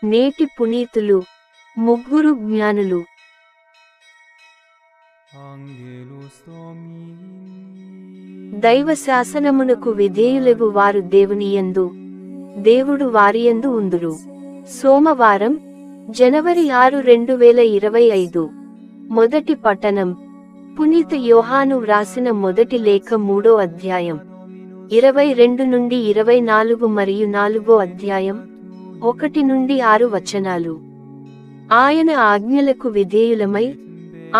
నేటి పునీతులు ముగ్గురు జ్ఞానులు. దైవ శాసనమునకు విధేయులగు వారు దేవునియందు, దేవుడు వారియందు ఉందురు. సోమవారం, జనవరి 6, 2025. మొదటి పఠనం. పునీత యోహాను వ్రాసిన మొదటి లేఖ 3వ అధ్యాయం 22 నుండి 24 మరియు 4వ అధ్యాయం 1 నుండి 6 వచనాలు. ఆయన ఆజ్ఞలకు విధేయులమై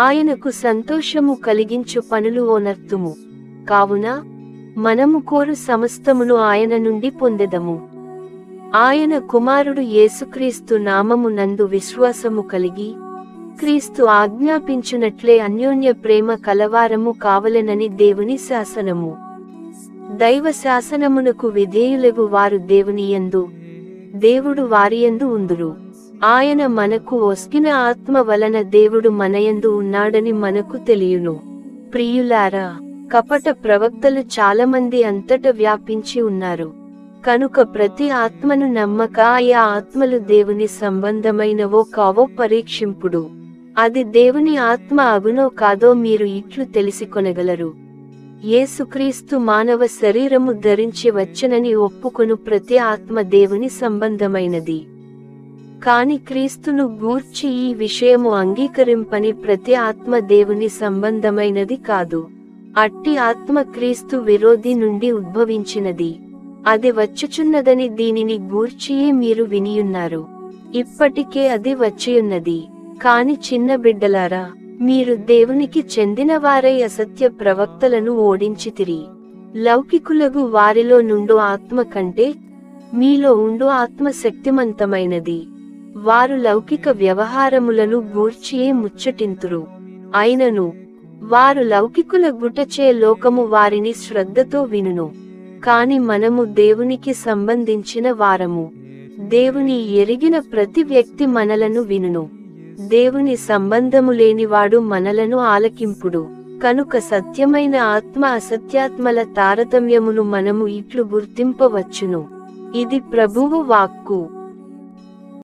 ఆయనకు సంతోషము కలిగించు పనులు ఓనర్తుము. కావున మనము కోరు సమస్తమును ఆయన నుండి పొందెదము. ఆయన కుమారుడు యేసుక్రీస్తు నామము నందు విశ్వాసము కలిగి క్రీస్తు ఆజ్ఞాపించునట్లే అన్యోన్య ప్రేమ కలవారము కావలెనని దేవుని శాసనము. దైవ శాసనమునకు విధేయులగు వారు దేవునియందు, దేవుడు వారియందు ఉందురు. ఆయన మనకు ఒస్కిన ఆత్మ వలన దేవుడు మనయందు ఉన్నాడని మనకు తెలియును. ప్రియులారా, కపట ప్రవక్తలు చాలామంది అంతట వ్యాపించి ఉన్నారు. కనుక ప్రతి ఆత్మను నమ్మక ఆయా ఆత్మలు దేవుని సంబంధమైనవో కావో పరీక్షింపుడు. అది దేవుని ఆత్మ అగునో కాదో మీరు ఇట్లు తెలిసికొనగలరు. యేసుక్రీస్తు మానవ శరీరము ధరించి వచ్చనని ఒప్పుకొను ప్రతి ఆత్మ దేవుని సంబంధమైనది. కాని క్రీస్తును గూర్చి ఈ విషయము అంగీకరింపని ప్రతి ఆత్మ దేవుని సంబంధమైనది కాదు. అట్టి ఆత్మ క్రీస్తు విరోధి నుండి ఉద్భవించినది. అది వచ్చుచున్నదని దీనిని గూర్చియే మీరు వినియున్నారు. ఇప్పటికే అది వచ్చియున్నది. కాని చిన్న బిడ్డలారా, మీరు దేవునికి చెందినవారై అసత్య ప్రవక్తలను ఓడించితిరి. లౌకికులగు వారిలో నుండు ఆత్మ కంటే మీలో ఉండు ఆత్మ శక్తిమంతమైనది. వారు లౌకిక వ్యవహారములను గూర్చియే ముచ్చటింతురు. అయినను వారు లౌకికుల గుటచే లోకము వారిని శ్రద్ధతో వినును. కాని మనము దేవునికి సంబంధించిన వారము. దేవుని ఎరిగిన ప్రతి వ్యక్తి మనలను వినును. దేవుని సంబంధము లేనివాడు మనలను ఆలకింపుడు. కనుక సత్యమైన ఆత్మ అసత్యాత్మల తారతమ్యమును మనము ఇట్లు గుర్తింపవచ్చును. ఇది ప్రభువు వాక్కు.